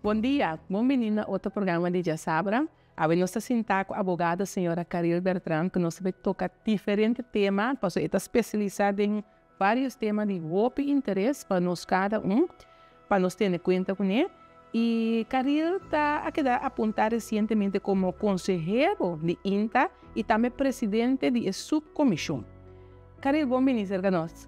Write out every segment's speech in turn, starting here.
Bom dia, bem-vindo a outro programa de Já Sabra. A nós está sentada com a abogada senhora Caril Bertrand, que nós vai tocar diferentes temas, porque está especializada em vários temas de golpe e interesse para nós cada para nós ter em conta com ele. E Caril está aqui apontar recentemente como conselheiro de INTA e também presidente de subcomissão. Caril, bem-vindo a nós.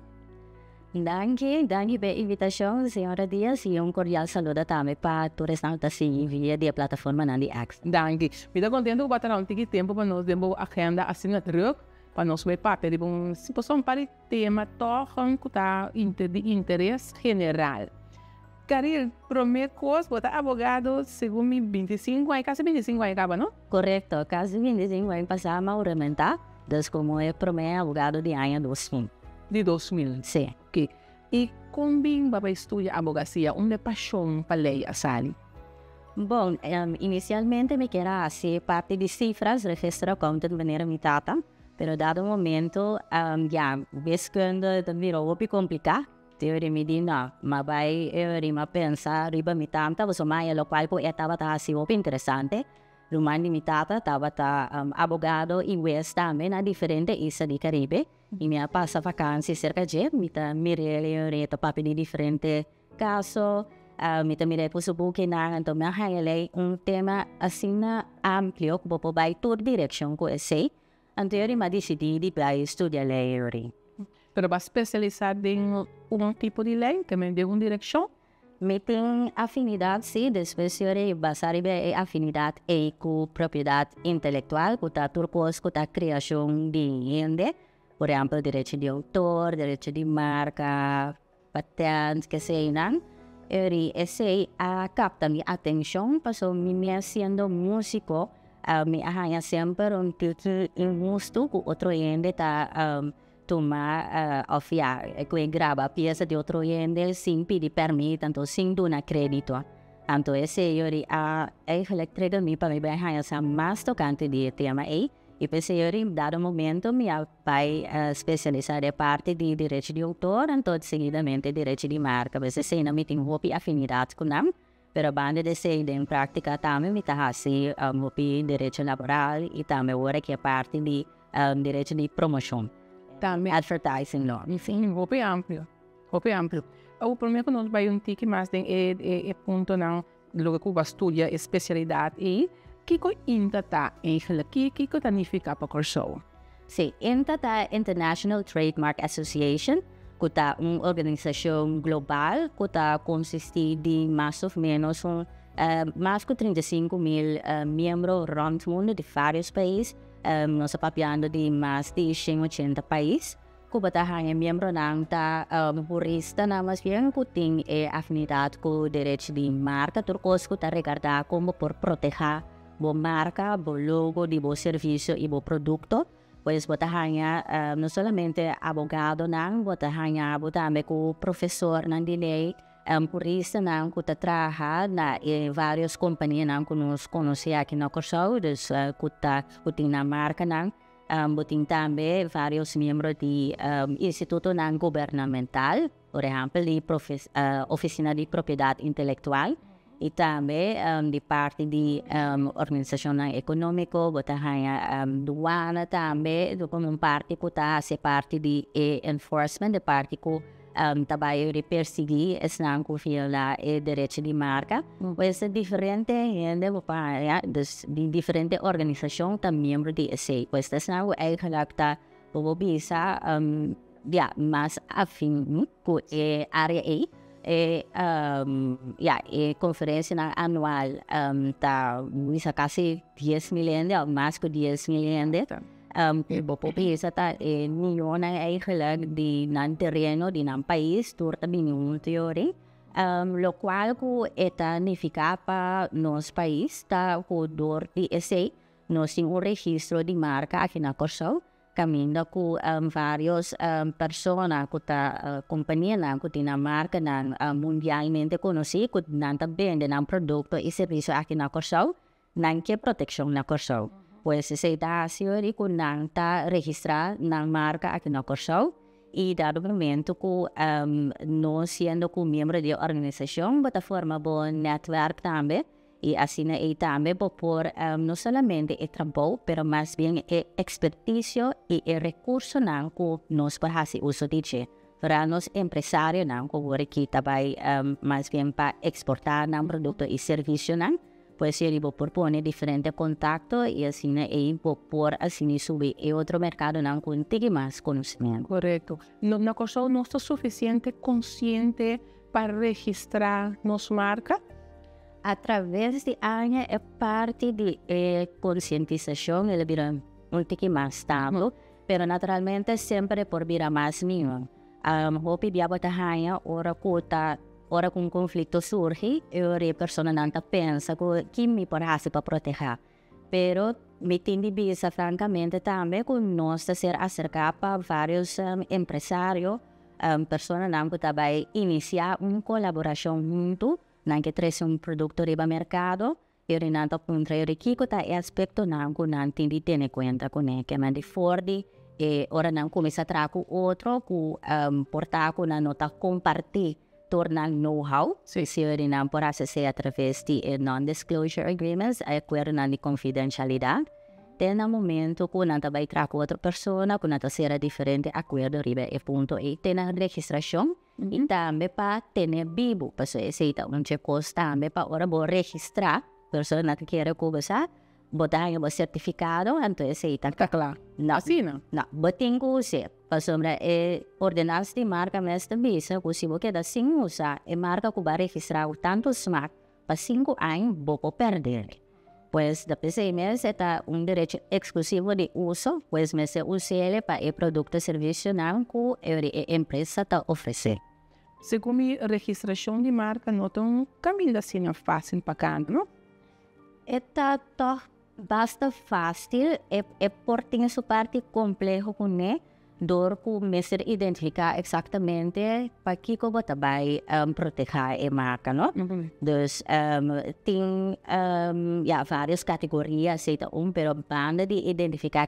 Danke pela invitação, senhora Dias, e cordial saludo também para todos que estão via a plataforma Nandi X. Danke. Me dá contento que baterá tempo para nós ter uma agenda assim na truck, para nós ver parte de situação para o tema torre de interesse general. Caril, primeira coisa, botar advogado segundo 25 anos, quase 25 anos acaba, não? Correto, quase 25 anos passamos a ornamentar, desde como é primeiro advogado de ano 2000. De 2000? Sim. Ok. E como vai estudar advocacia, onde é paixão para ler a sali? Bom, inicialmente me queria fazer parte de cifras, registro conta de maneira mitada, pero dado momento, vez quando virou um pouco complicado, teoria me diz não, mas vai eu pensar, riba mitada, você mais lo qual estava assim um pouco interessante. Rumah limitada, estava abogado e West também na diferente isla de Caribe. E me passa vacância cerca de me realizo papel de diferente caso, me repuso buque na então me arranjei tema assim amplo que vou para toda direção com esse. Então eu me decidi de estudar lei. Pero vai especializar em tipo de lei, também de uma direção? Me tem afinidade, sim, depois eu basar em afinidade com propriedade intelectual, com a turcos, com a criação de renda, por exemplo, direito de autor, direito de marca, patentes, que sei não. Esse capta minha atenção, porque me sendo músico, me arranha sempre gosto com outro renda, tomar que grava peça de outro gente sem pedir permissão, então sem dar crédito. Então esse eu entrega me para me arranjar mais tocante de tema aí. E pensei eu dado momento me vai especializar em parte de direito de autor, então seguidamente direito de marca. Mas se não me tem uma afinidade com não, pero banda de ser em prática também me tá assim direito laboral e também agora que é parte de direito de promoção. Também. Advertising law. Sim, roupa amplo. O primeiro que nós vamos ter que mais tem é ponto não, logo que vai estudar especialidade e que ainda está eigenlijk que significa para corso. Sim, INTA é International Trademark Association, que é uma organização global que consiste de mais ou menos mais de 35,000 membros rond o mundo de vários países. Nós estamos falando de mais de 180 países. Como é membro da jurista, mas bem que tem afinidade com o direito de marca, turcos que está regardado como por proteger a marca, o logo de o serviço e o produto. Pois você não somente abogado, você também com professor de lei, jurista que trabalha na várias companhias que nós conhecemos aqui no Corso, que tem na marca, tem também vários membros de instituto governamental, por exemplo, de oficina de propriedade intelectual, e também de parte de organização econômica, você tem doana também, como parte que está parte de enforcement, de parte que trabalho de perseguir esse não viola o direito de marca, pois é diferente de diferente organização também membro de esse, pois esse não é que está o bisa mais afim com a área conferência anual tá bisa quase 10 milhões, mais que 10 milhões. Popisa ta milhões eigenlijk de nan terreno de nan país tur também um teoria lo qual que eta significa para nos país ta ko dor de esse nós tem registro de marca aqui na Corso caminho com vários pessoas que ta companhia que tem a marca mundialmente conhecida que nan também de nan produto e serviço aqui na Corso nan que proteção na Corso. Pues essa idade que não está registrada na marca aqui no Corso Y dado momento que no siendo miembro de organización, pero forma un network también. Y así también por no solamente el trabajo, pero más bien el experticio y el recurso que nos puede hacer uso de. Para los empresarios, que kita más bien para exportar productos y servicios, pues yo propone diferentes contactos y así por así subir a otro mercado con más conocimiento. Correcto. No cosa no está suficiente consciente para registrar nos marca. A través de años es parte de concientización, el vira un poco más estable, pero naturalmente siempre por vira más mío. Hopi dia batahaya ora com conflito surge, a persona não pensa que me pode fazer para proteger. Pero me tende bisa francamente também que nós ser acercar para vários empresários, pessoas que também iniciar uma colaboração junto, não que traz produto para o mercado, e não contra o que é aspecto não que não tem de ter em conta com que mas de fora e ora não começa a trazer outro que portar com a nota compartilhar tornar know-how, se não por acessar através de non-disclosure agreements, acordo de confidencialidade. Tem no momento que não vai trazer outra pessoa, que não será diferente acordo riba e ponto e tem a registração e também para ter vivo, para se aceita coisa também para ora vou registrar pessoa que quer conversar. Botar o certificado, então aceita. Está claro. Não. Assim não? Não, botem que usar. Para sombra, ordenar-se de marca mestre bisa, que se você quer assim usar, é marca que vai registrar o tanto smart, para 5 anos, vou perder. Pois, da PCMS, é direito exclusivo de uso, pois, mas usa ele para o produto e serviço não que a empresa está oferecendo. Segundo a registração de marca, não tem um caminho assim fácil para cá, não? Está basta fácil, por ter sua parte complexo com ele, dor que mestre identificar exatamente para que você vai proteger a marca, não? Dus tem várias categorias, pero banda de identificar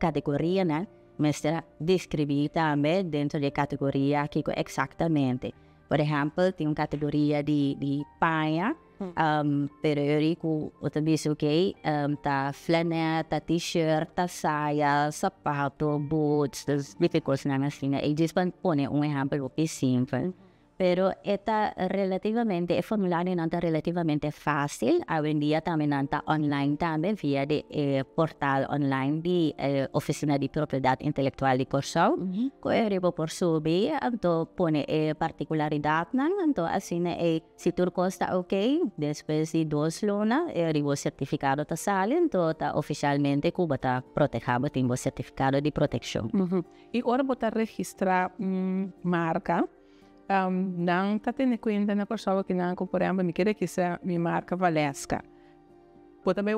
categoria, né? Mestre descrever também dentro da categoria que exatamente. Por exemplo, tem uma categoria de paia, pero eu também sei tá flanela, tá t-shirt, tá saia, sapato, boots, das coisas assim. E eles põem exemplo que simples. Pero está relativamente, o formulário não está relativamente fácil. Hoje em dia também não está online também, via de portal online de Oficina de Propriedade Intelectual de Corsão. Que eu por subir, então põe particularidade, então assim, se tudo custa ok, depois de 2 lunas, o certificado está saindo, então está oficialmente Cuba está protegido, tem o certificado de proteção. E agora você registrar marca, não está tendo em conta na pessoa que não, por exemplo, me quer que seja minha marca Valesca. Pode também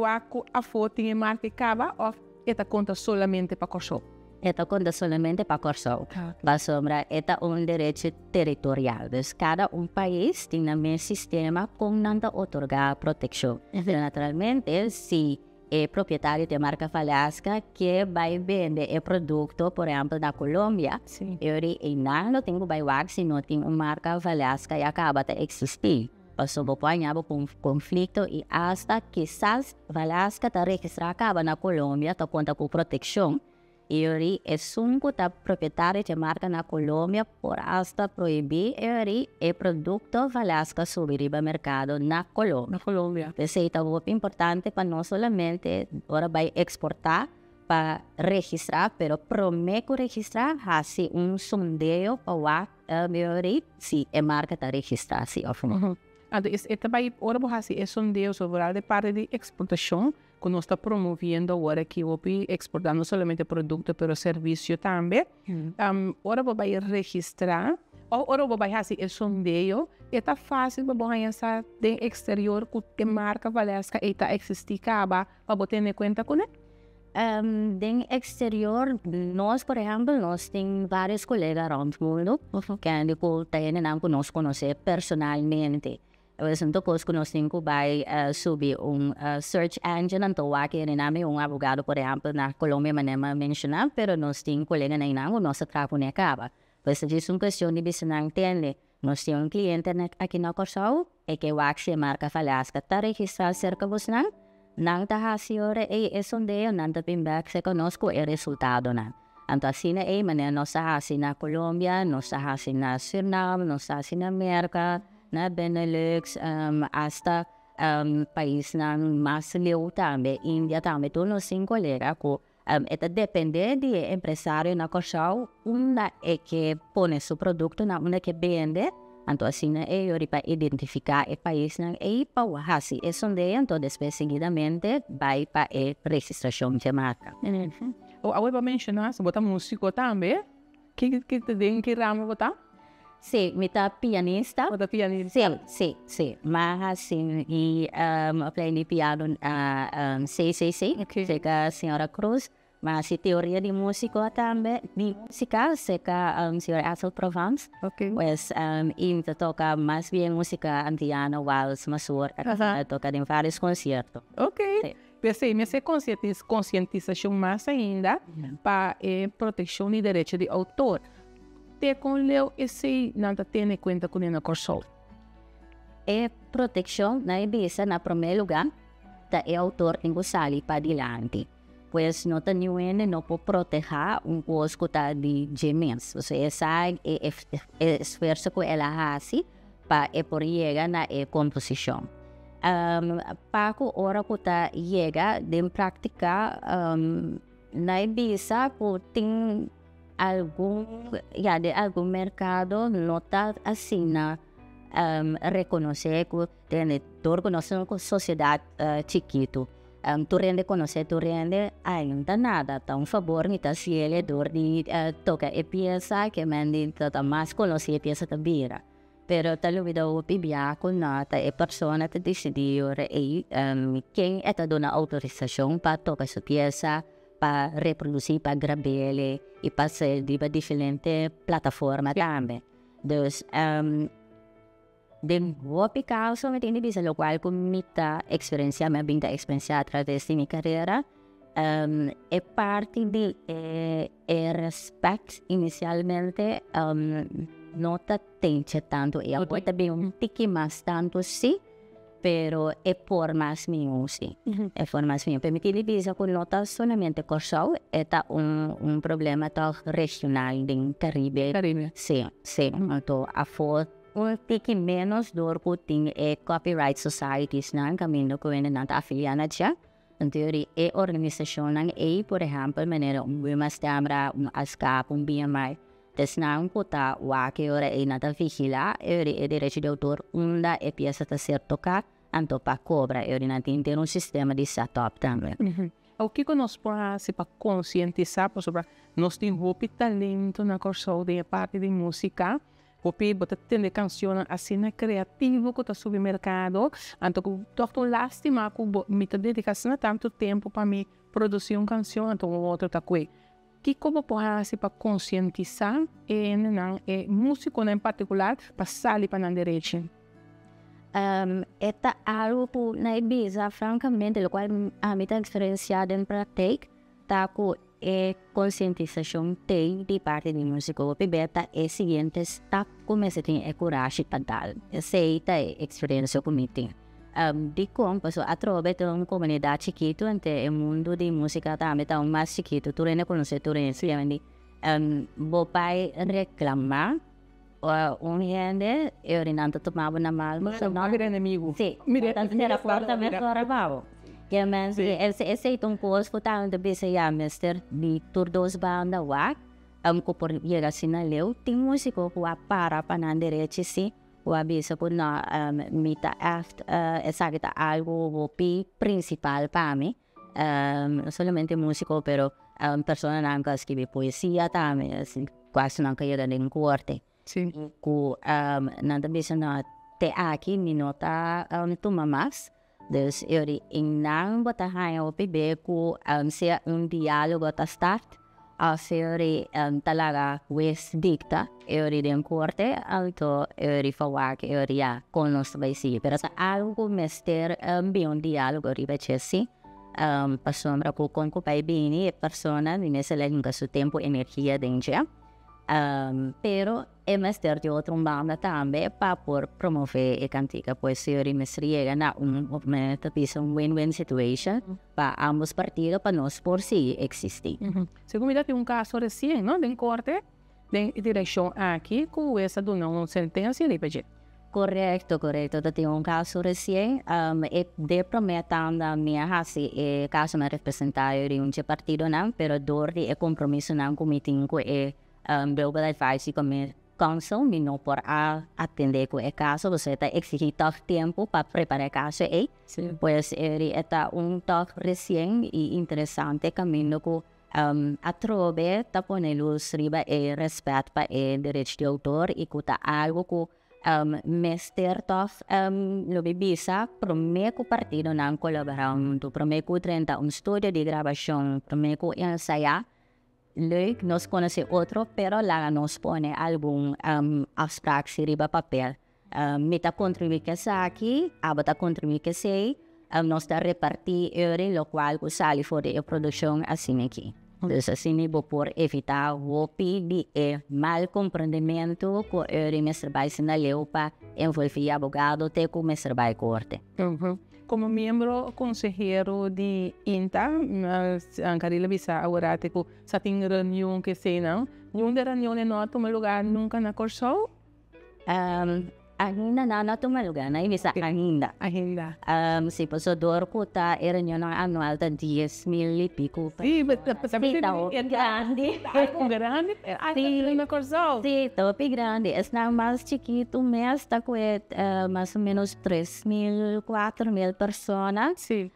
a foto em marca acaba ou esta conta solamente para Corsão? Esta conta solamente para Corsão. Mas sombra, esta direito territorial. Dus cada país tem o mesmo sistema com não otorgar proteção. Naturalmente, se é proprietário de marca Valesca que vai vender o produto, por exemplo, na Colômbia, ele não tem que vai se não tem uma marca Valesca e acaba de existir. Passou por um conflito e hasta quizás Valesca está registrada acaba na Colômbia, está conta com proteção. Ele é único proprietário de marca na Colômbia por hasta proibir o produto Valesca subir ao mercado na Colômbia. Isso é muito importante para não somente agora vai exportar para registrar, pero promete registrar assim sondeio para ver se a marca está registrada ou não. Então, esta vai agora fazer sondeio sobre a parte de exportação, que nós está promovendo agora que o exportar não somente produto, mas serviço também. Agora vai registrar, agora vai fazer o sondeio. Está fácil para pensar no exterior que a marca Valesca está existir, para ter em conta com ele. No exterior, nós, por exemplo, nós temos vários colegas around o mundo que nós conhecemos personalmente. Pues entonces conozco by subir un search engine anto waki rin namin un abogado por ejemplo na Colombia manema mencionar pero nos ting colega na inang nos trapo ni acaba. Pues es una cuestión de bisanang tiene. Nos tiene un cliente na aquí na Corsao que waki marca falasca ta registrar cerca vos nang tahasi ore es un deo nanta pimbak se conozco el resultado na. Anto así na manera nos hasi na Colombia, nos hasi na Suriname, nos hasi na Amerika, na Benelux, hasta país na mas leu tambe, India tambe, tu nos sin colega ko eta depende de empresario na Corsao, una que pone su producto na una que vende, anto assim na yori para identificar o país na pa wahasi, es onde então depois seguidamente vai para a registração de marca. O agora para mencionar, se botar músico também, que te tem que ramo botar? Sim, mita pianista. Botar pianista. Sim. Mas assim, e aprendi piano CCC, que a senhora Cruz. Mas se teoria de música também, de música, seca a senhora Axel Provence. Pues, ainda toca mais bem música antiana, vals, mazur, toca em vários concertos. Pensei, mas é conscientização mais ainda para a proteção de direitos de autor. Te com leu esse não tem em conta com a Corsao. É proteção na ibisa na primeiro lugar da autor em gosali para adiante. Pues no tenho no por proteger coisa de gemens. Ou seja, essa esforço que ela faz para por chegar na composição. Paco ora que chega de praticar na ibisa que tem algum mercado nota assim na reconhecer que tem toda nossa sociedade chiquito. Tu rende conhecer, tu rende ainda nada. Então, favor, me tá se ele dor de tocar a peça que mande tá mais conhecer a peça da beira. Pero tal vida o pibia com nota a pessoa te decidiu quem é tá dona autorização para tocar essa peça, para reproduzir, para gravar e para ser de diferentes plataformas também. Então, de hopi causa me tiene bisa lo cual con mita experiencia me vinta experiencia a través de mi carrera e parte de respect inicialmente no te tenche tanto e poi también un tiki más tanto sí pero es por más mío sí es por más mío pero me tiene bisa con nota solamente Corsao está un problema tal regional en Caribe sí entonces a un tiki menos dor que tem copyright societies na caminho que vem na afiliada já. Em teoria, organização na por exemplo, maneira mas tambra ASCAP, BMI, desnang puta wa que ora na vigila, direito de autor, uma peça tá ser tocar, anto para cobra, na tem um sistema de setup também. O que nós podemos para conscientizar sobre nós temos talento na Corsao de parte de música. Porque você tem canções assim criativas que está sobre o mercado. Então, tô lástima que me dedicação tanto tempo para me produzir uma canção, então o outro está com que como pode ser para conscientizar músico em particular para sair para a direita. É algo que na Ibiza, francamente, o qual a minha experiência em prática, tá com conscientização tem de parte do músico. O pibeta é o seguinte, está começando a coragem para dar. Essa é a experiência que eu tenho. De como, a trova é uma comunidade chiquita, então o mundo de música também está mais chiquito. Tu não conhece, tu não sabe. Vou pai reclamar, gente, eu não tomava na mal. Não era inimigo. Sim, tanto era forte, mas era bom. Ja, mensen, esse é um curso que está onde bisa já, mister, de todos banda wak, que por chega assim na leu, tem músico que para na direita sim, o abisa por na mita aft, essa que tá algo o principal para mim, não somente músico, pero pessoa não que escreve poesia também, assim, quase não que chega em corte. Sim. Que nada bisa na te aqui minota toma mais. Dus eu inang batahay o pibe ko siya diálogo ta start Als jullie talaga wis dicta, jullie den korte, alto jullie verwaken jullie ja con nos bij si. Pero sa algo mester bion dialogo ribecesi, pasombra ko con ko pai bini persona ni nesse lenga su tempo energia denja. Pero é mester de outro banda também para por promover a cantiga, pois se ele mesriega na win-win situation para ambos partidos para nós por si existir. Segundo me tem caso recente, não? De corte, de direção aqui, com essa do não sentença e ripetir. Correcto. Eu tenho caso recente, de prometendo a minha raça, caso me representar de partido não, pero dor de compromisso não comitim com Global Advisory Council, me não por atender com o caso, você está exigindo tempo para preparar o caso, pois ele está toque recente e interessante caminho com a trove tá ponendo riba e respeito para o direito de autor e que tá algo que mester tof lo bibisa prometo partido não colaborar muito prometo 30 estúdio de gravação prometo ensaiar leuk nós conhece outro pero lá nós põe algum abstract riba papel meta contribuir que aqui abata contribuir que sei nós tá repartir euro lo qual usali for a produção assim aqui. Então, assim, por evitar o de mal compreendimento que o mestre vai se na leupa envolver abogado até que o mestre vai corte. Como membro consejero de INTA, ang Carila Bisa, agora que sa ting reunião que sei não, nenhum de reunião não toma lugar nunca na Corsol? Ainda não toma lugar, na ibisa ainda. Si pasador ko ta reunião anual ta 10,000 e pico. Sí, é grande. Grande? Sí, na Corsol? Sí, topi grande. Es na mais chiquito mês, ta com mais ou menos 3,000, 4,000 pessoas. Sí.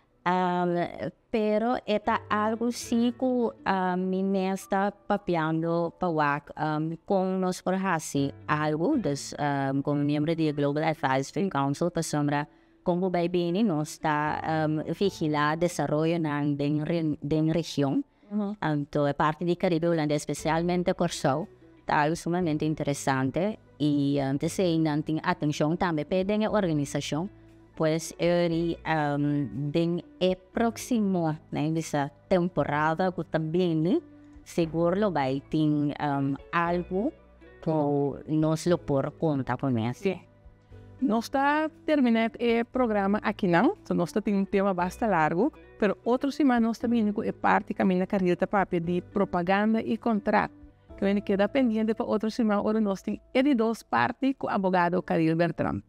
Pero está algo sim que me está papeando para com nós por assim algo das como membro da Global Advisory Council para sombra como vai bem nós está vigilar desenvolvimento na região então é parte de Caribe holandês especialmente Corsol está algo sumamente interessante e não tem atenção também para a organização pues ele den próximo nessa temporada que também seguro vai ter algo que nós lo por conta com isso. Sim. Nós está terminando o programa aqui não, então nós está tendo um tema bastante largo, pero outra semana nós também é parte caminho da carreira da papel de propaganda e contrato. Que queda pendente para outra semana, onde nós temos 2 partes com o abogado Caril Bertrand.